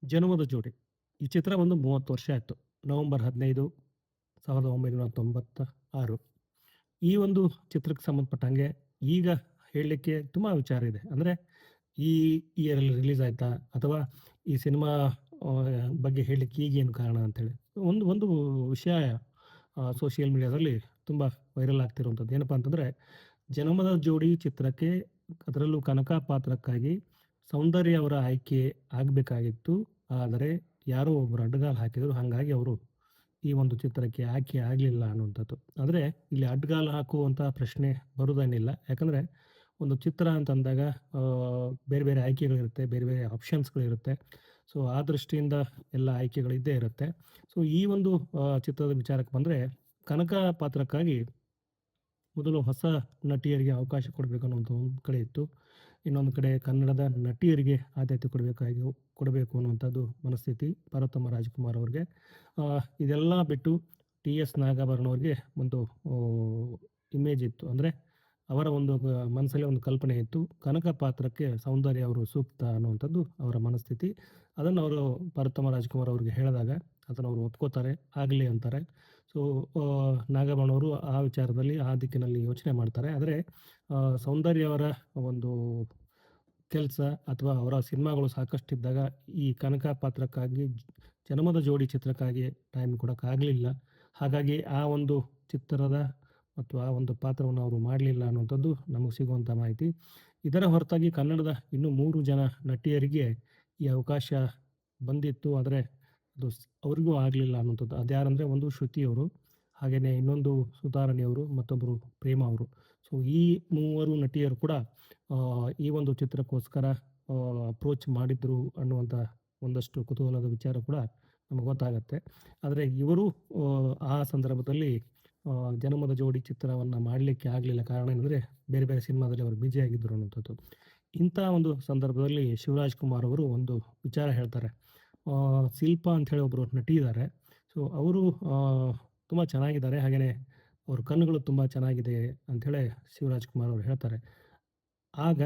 ಜನುಮದ ಜೋಡಿ. ಈ ಚಿತ್ರ ಬಂದು 30 ವರ್ಷ ಆಯ್ತು. ನವೆಂಬರ್ 15, 1996. ಈ ಒಂದು ಚಿತ್ರಕ್ಕೆ ಸಂಬಂಧಪಟ್ಟಂಗೆ ಈಗ ಹೇಳಲಿಕ್ಕೆ ತುಂಬಾ ವಿಚಾರ ಇದೆ. ಅಂದ್ರೆ ಈ ಇಯರಲ್ಲಿ ರಿಲೀಸ್ ಆಯ್ತಾ? ಅಥವಾ ಈ ಸಿನಿಮಾ ಬಗ್ಗೆ ಹೇಳಲಿಕ್ಕೆ ಈಗೇನು ಕಾರಣ ಅಂತೇಳಿ. ಒಂದು ಒಂದು ವಿಷಯ ಸೋಷಿಯಲ್ ಮೀಡಿಯಾದಲ್ಲಿ ತುಂಬಾ ವೈರಲ್ ಆಗ್ತಿರುವಂಥದ್ದು ಏನಪ್ಪಾ ಅಂತಂದ್ರೆ, ಜನಮದ ಜೋಡಿ ಚಿತ್ರಕ್ಕೆ ಅದರಲ್ಲೂ ಕನಕ ಪಾತ್ರಕ್ಕಾಗಿ ಸೌಂದರ್ಯ ಅವರ ಆಯ್ಕೆ ಆಗಬೇಕಾಗಿತ್ತು. ಆದರೆ ಯಾರೋ ಒಬ್ಬರು ಅಡ್ಡಗಾಲು ಹಾಕಿದ್ರು. ಹಾಗಾಗಿ ಅವರು ಈ ಒಂದು ಚಿತ್ರಕ್ಕೆ ಆಯ್ಕೆ ಆಗಲಿಲ್ಲ ಅನ್ನುವಂಥದ್ದು. ಆದರೆ ಇಲ್ಲಿ ಅಡ್ಡಗಾಲು ಹಾಕುವಂಥ ಪ್ರಶ್ನೆ ಬರುವುದೇನಿಲ್ಲ. ಯಾಕಂದ್ರೆ ಒಂದು ಚಿತ್ರ ಅಂತಂದಾಗ ಬೇರೆ ಬೇರೆ ಆಯ್ಕೆಗಳಿರುತ್ತೆ. ಬೇರೆ ಬೇರೆ ಆಪ್ಷನ್ಸ್‌ಗಳಿರುತ್ತೆ. ಸೊ, ಆ ದೃಷ್ಟಿಯಿಂದ ಎಲ್ಲ ಆಯ್ಕೆಗಳು ಇದ್ದೇ ಇರುತ್ತೆ. ಸೊ, ಈ ಒಂದು ಚಿತ್ರದ ವಿಚಾರಕ್ಕೆ ಬಂದ್ರೆ ಕನಕ ಪಾತ್ರಕ್ಕಾಗಿ ಮೊದಲು ಹೊಸ ನಟಿಯರಿಗೆ ಅವಕಾಶ ಕೊಡಬೇಕು ಅನ್ನುವಂಥ ಒಂದು ಕಡೆ ಇತ್ತು. ಇನ್ನೊಂದು ಕಡೆ ಕನ್ನಡದ ನಟಿಯರಿಗೆ ಆದ್ಯತೆ ಕೊಡಬೇಕು ಅನ್ನುವಂಥದ್ದು ಮನಸ್ಥಿತಿ ಪಾರ್ವತಮ್ಮ ರಾಜ್‌ಕುಮಾರ್ ಅವ್ರಿಗೆ. ಇದೆಲ್ಲ ಬಿಟ್ಟು ಟಿ.ಎಸ್. ನಾಗಾಭರಣ ಅವ್ರಿಗೆ ಒಂದು ಇಮೇಜ್ ಇತ್ತು. ಅಂದ್ರೆ ಅವರ ಒಂದು ಮನಸ್ಸಲ್ಲಿ ಒಂದು ಕಲ್ಪನೆ ಇತ್ತು. ಕನಕ ಪಾತ್ರಕ್ಕೆ ಸೌಂದರ್ಯ ಅವರು ಸೂಕ್ತ ಅನ್ನುವಂಥದ್ದು ಅವರ ಮನಸ್ಥಿತಿ. ಅದನ್ನು ಅವರು ಪಾರ್ವತಮ್ಮ ರಾಜ್‌ಕುಮಾರ್ ಅವ್ರಿಗೆ ಹೇಳಿದಾಗ ಅದನ್ನ ಅವರು ಒಪ್ಕೋತಾರೆ, ಆಗಲಿ ಅಂತಾರೆ. ಸೊ, ನಾಗಭರಣ ಅವರು ಆ ವಿಚಾರದಲ್ಲಿ ಆ ದಿಕ್ಕಿನಲ್ಲಿ ಯೋಚನೆ ಮಾಡ್ತಾರೆ. ಆದರೆ ಸೌಂದರ್ಯ ಅವರ ಒಂದು ಕೆಲ್ಸ ಅಥವಾ ಅವರ ಸಿನಿಮಾಗಳು ಸಾಕಷ್ಟಿದ್ದಾಗ ಈ ಕನಕ ಪಾತ್ರಕ್ಕಾಗಿ ಜನ್ಮದ ಜೋಡಿ ಚಿತ್ರಕ್ಕಾಗಿ ಟೈಮ್ ಕೊಡೋಕ್ಕಾಗಲಿಲ್ಲ. ಹಾಗಾಗಿ ಆ ಒಂದು ಚಿತ್ರದ ಮತ್ತು ಆ ಒಂದು ಪಾತ್ರವನ್ನು ಅವರು ಮಾಡಲಿಲ್ಲ ಅನ್ನುವಂಥದ್ದು ನಮಗೆ ಸಿಗುವಂಥ ಮಾಹಿತಿ. ಇದರ ಹೊರತಾಗಿ ಕನ್ನಡದ ಇನ್ನೂ 3 ಜನ ನಟಿಯರಿಗೆ ಈ ಅವಕಾಶ ಬಂದಿತ್ತು. ಆದರೆ ಅದು ಅವ್ರಿಗೂ ಆಗಲಿಲ್ಲ ಅನ್ನುವಂಥದ್ದು. ಅದ್ಯಾರಂದ್ರೆ ಒಂದು ಶ್ರುತಿ ಅವರು, ಹಾಗೇನೆ ಇನ್ನೊಂದು ಸುಧಾರಾಣಿ ಅವರು, ಮತ್ತೊಬ್ಬರು ಪ್ರೇಮ ಅವರು. ಸೊ, ಈ ಮೂವರು ನಟಿಯರು ಕೂಡ ಈ ಒಂದು ಚಿತ್ರಕ್ಕೋಸ್ಕರ ಅಪ್ರೋಚ್ ಮಾಡಿದ್ರು ಅನ್ನುವಂಥ ಒಂದಷ್ಟು ಕುತೂಹಲದ ವಿಚಾರ ಕೂಡ ನಮಗೆ ಗೊತ್ತಾಗತ್ತೆ. ಆದರೆ ಇವರು ಆ ಸಂದರ್ಭದಲ್ಲಿ ಜನ್ಮದ ಜೋಡಿ ಚಿತ್ರವನ್ನ ಮಾಡಲಿಕ್ಕೆ ಆಗಲಿಲ್ಲ. ಕಾರಣ ಏನಂದ್ರೆ ಬೇರೆ ಬೇರೆ ಸಿನಿಮಾದಲ್ಲಿ ಅವರು ಬ್ಯುಸಿ ಆಗಿದ್ರು ಅನ್ನುವಂಥದ್ದು. ಇಂಥ ಒಂದು ಸಂದರ್ಭದಲ್ಲಿ ಶಿವರಾಜ್ ಕುಮಾರ್ ಅವರು ಒಂದು ವಿಚಾರ ಹೇಳ್ತಾರೆ. ಶಿಲ್ಪಾ ಅಂತ ಹೇಳಿ ಒಬ್ಬರು ನಟಿ ಇದ್ದಾರೆ. ಸೊ, ಅವರು ತುಂಬ ಚೆನ್ನಾಗಿದ್ದಾರೆ. ಹಾಗೇನೆ ಅವ್ರ ಕಣ್ಣುಗಳು ತುಂಬಾ ಚೆನ್ನಾಗಿದೆ ಅಂಥೇಳಿ ಶಿವರಾಜ್ ಕುಮಾರ್ ಅವರು ಹೇಳ್ತಾರೆ. ಆಗ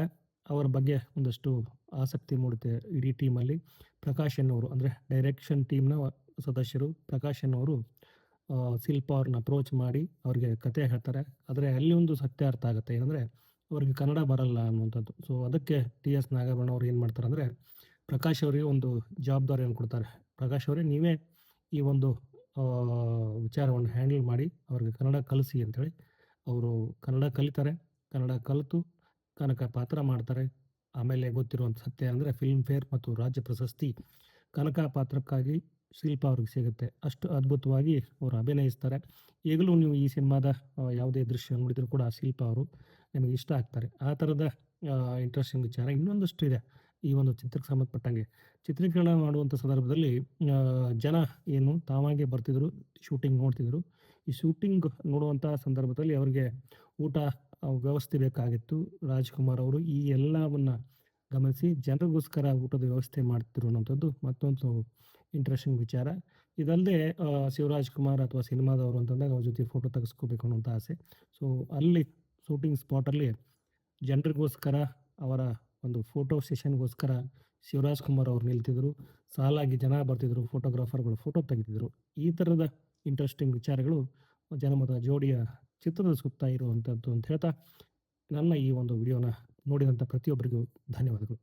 ಅವರ ಬಗ್ಗೆ ಒಂದಷ್ಟು ಆಸಕ್ತಿ ಮೂಡುತ್ತೆ ಇಡೀ ಟೀಮಲ್ಲಿ. ಪ್ರಕಾಶ್ ಎನ್ನುವರು ಅಂದ್ರೆ ಡೈರೆಕ್ಷನ್ ಟೀಮ್‌ನ ಸದಸ್ಯರು ಪ್ರಕಾಶ್ ಎನ್ನುವರು ಶಿಲ್ಪಾ ಅವ್ರನ್ನ ಅಪ್ರೋಚ್ ಮಾಡಿ ಅವ್ರಿಗೆ ಕತೆ ಹೇಳ್ತಾರೆ. ಆದರೆ ಅಲ್ಲಿ ಒಂದು ಸತ್ಯ ಅರ್ಥ ಆಗುತ್ತೆ. ಏನಂದ್ರೆ ಅವ್ರಿಗೆ ಕನ್ನಡ ಬರಲ್ಲ ಅನ್ನುವಂಥದ್ದು. ಸೊ, ಅದಕ್ಕೆ ಟಿ.ಎಸ್. ನಾಗಭರಣ ಅವ್ರು ಏನು ಮಾಡ್ತಾರೆ ಅಂದ್ರೆ, ಪ್ರಕಾಶ್ ಅವರಿಗೆ ಒಂದು ಜವಾಬ್ದಾರಿಯನ್ನು ಕೊಡ್ತಾರೆ. ಪ್ರಕಾಶ್ ಅವರೇ ನೀವೇ ಈ ಒಂದು ವಿಚಾರವನ್ನು ಹ್ಯಾಂಡಲ್ ಮಾಡಿ ಅವ್ರಿಗೆ ಕನ್ನಡ ಕಲಿಸಿ ಅಂತೇಳಿ. ಅವರು ಕನ್ನಡ ಕಲಿತಾರೆ. ಕನ್ನಡ ಕಲಿತು ಕನಕ ಪಾತ್ರ ಮಾಡ್ತಾರೆ. ಆಮೇಲೆ ಗೊತ್ತಿರುವಂಥ ಸತ್ಯ ಅಂದರೆ ಫಿಲ್ಮ್‌ಫೇರ್ ಮತ್ತು ರಾಜ್ಯ ಪ್ರಶಸ್ತಿ ಕನಕ ಪಾತ್ರಕ್ಕಾಗಿ ಶಿಲ್ಪಾ ಅವ್ರಿಗೆ ಸಿಗುತ್ತೆ. ಅಷ್ಟು ಅದ್ಭುತವಾಗಿ ಅವರು ಅಭಿನಯಿಸ್ತಾರೆ. ಈಗಲೂ ನೀವು ಈ ಸಿನಿಮಾದ ಯಾವುದೇ ದೃಶ್ಯ ನೋಡಿದರೂ ಕೂಡ ಶಿಲ್ಪಾ ಅವರು ನಿಮಗೆ ಇಷ್ಟ ಆಗ್ತಾರೆ. ಆ ಥರದ ಇಂಟ್ರೆಸ್ಟಿಂಗ್ ವಿಚಾರ ಇನ್ನೊಂದಷ್ಟು ಇದೆ ಈ ಒಂದು ಚಿತ್ರಕ್ಕೆ ಸಂಬಂಧಪಟ್ಟಂಗೆ. ಚಿತ್ರೀಕರಣ ಮಾಡುವಂಥ ಸಂದರ್ಭದಲ್ಲಿ ಜನ ಏನು ತಾವಾಗೆ ಬರ್ತಿದ್ರು, ಶೂಟಿಂಗ್ ನೋಡ್ತಿದ್ರು. ಈ ಶೂಟಿಂಗ್ ನೋಡುವಂಥ ಸಂದರ್ಭದಲ್ಲಿ ಅವರಿಗೆ ಊಟ ವ್ಯವಸ್ಥೆ ಬೇಕಾಗಿತ್ತು. ರಾಜ್‌ಕುಮಾರ್ ಅವರು ಈ ಎಲ್ಲವನ್ನ ಗಮನಿಸಿ ಜನರಿಗೋಸ್ಕರ ಊಟದ ವ್ಯವಸ್ಥೆ ಮಾಡ್ತಿದ್ರು ಅನ್ನುವಂಥದ್ದು ಮತ್ತೊಂದು ಇಂಟ್ರೆಸ್ಟಿಂಗ್ ವಿಚಾರ. ಇದಲ್ಲದೆ ಶಿವರಾಜ್ ಕುಮಾರ್ ಅಥವಾ ಸಿನಿಮಾದವರು ಅಂತಂದಾಗ ಅವ್ರ ಜೊತೆ ಫೋಟೋ ತೆಗೆಸ್ಕೋಬೇಕು ಅನ್ನುವಂಥ ಆಸೆ. ಸೊ, ಅಲ್ಲಿ ಶೂಟಿಂಗ್ ಸ್ಪಾಟಲ್ಲಿ ಜನರಿಗೋಸ್ಕರ ಅವರ ಒಂದು ಫೋಟೋ ಸೆಷನ್‌ಗೋಸ್ಕರ ಶಿವರಾಜ್ ಕುಮಾರ್ ಅವರು ನಿಲ್ತಿದ್ರು. ಸಾಲಾಗಿ ಜನ ಬರ್ತಿದ್ರು, ಫೋಟೋಗ್ರಾಫರ್‌ಗಳು ಫೋಟೋ ತೆಗಿತಿದ್ರು. ಈ ಥರದ ಇಂಟ್ರೆಸ್ಟಿಂಗ್ ವಿಚಾರಗಳು ಜನಮದ ಜೋಡಿಯ ಚಿತ್ರದ ಸುತ್ತ ಇರುವಂಥದ್ದು ಅಂತ ಹೇಳ್ತಾ, ನನ್ನ ಈ ಒಂದು ವಿಡಿಯೋನ ನೋಡಿದಂಥ ಪ್ರತಿಯೊಬ್ಬರಿಗೂ ಧನ್ಯವಾದಗಳು.